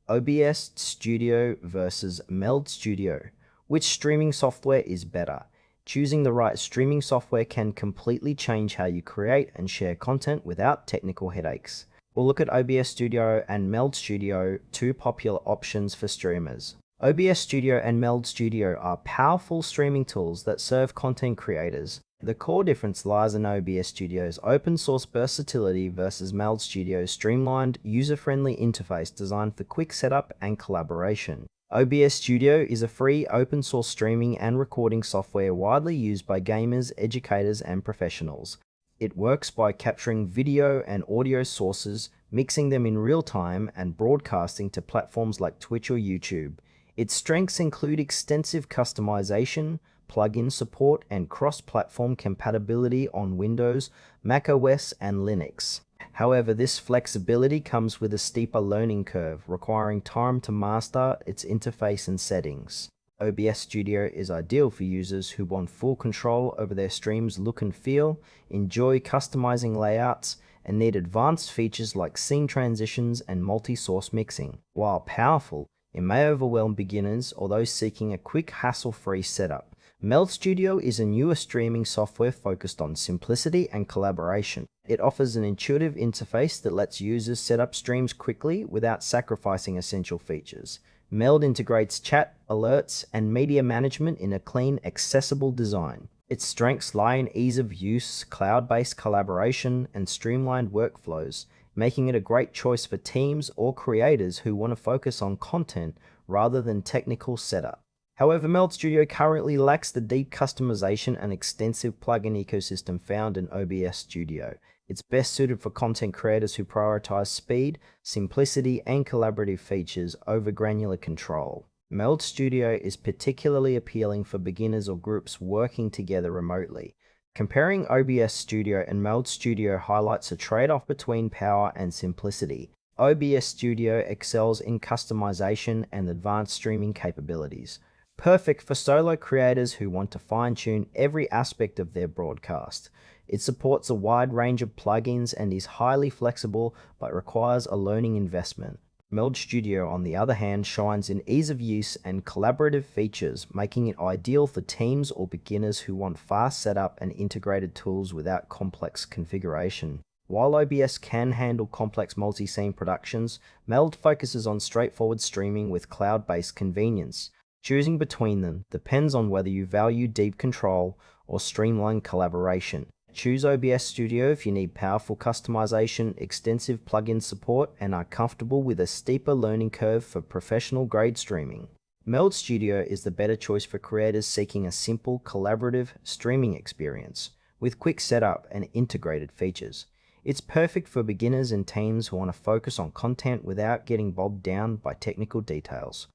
OBS Studio versus Meld Studio. Which streaming software is better? Choosing the right streaming software can completely change how you create and share content without technical headaches. We'll look at OBS Studio and Meld Studio, two popular options for streamers. OBS Studio and Meld Studio are powerful streaming tools that serve content creators. The core difference lies in OBS Studio's open source versatility versus Meld Studio's streamlined, user-friendly interface designed for quick setup and collaboration. OBS Studio is a free open source streaming and recording software widely used by gamers, educators, and professionals. It works by capturing video and audio sources, mixing them in real time, and broadcasting to platforms like Twitch or YouTube. Its strengths include extensive customization, plugin support, and cross-platform compatibility on Windows, macOS, and Linux. However, this flexibility comes with a steeper learning curve, requiring time to master its interface and settings. OBS Studio is ideal for users who want full control over their stream's look and feel, enjoy customizing layouts, and need advanced features like scene transitions and multi-source mixing. While powerful, it may overwhelm beginners or those seeking a quick, hassle-free setup. Meld Studio is a newer streaming software focused on simplicity and collaboration. It offers an intuitive interface that lets users set up streams quickly without sacrificing essential features. Meld integrates chat, alerts, and media management in a clean, accessible design. Its strengths lie in ease of use, cloud-based collaboration, and streamlined workflows, making it a great choice for teams or creators who want to focus on content rather than technical setup. However, Meld Studio currently lacks the deep customization and extensive plugin ecosystem found in OBS Studio. It's best suited for content creators who prioritize speed, simplicity, and collaborative features over granular control. Meld Studio is particularly appealing for beginners or groups working together remotely. Comparing OBS Studio and Meld Studio highlights a trade-off between power and simplicity. OBS Studio excels in customization and advanced streaming capabilities, perfect for solo creators who want to fine-tune every aspect of their broadcast. It supports a wide range of plugins and is highly flexible but requires a learning investment. Meld Studio, on the other hand, shines in ease of use and collaborative features, making it ideal for teams or beginners who want fast setup and integrated tools without complex configuration. While OBS can handle complex multi-scene productions, Meld focuses on straightforward streaming with cloud-based convenience. Choosing between them depends on whether you value deep control or streamlined collaboration. Choose OBS Studio if you need powerful customization, extensive plugin support, and are comfortable with a steeper learning curve for professional-grade streaming. Meld Studio is the better choice for creators seeking a simple, collaborative streaming experience with quick setup and integrated features. It's perfect for beginners and teams who want to focus on content without getting bogged down by technical details.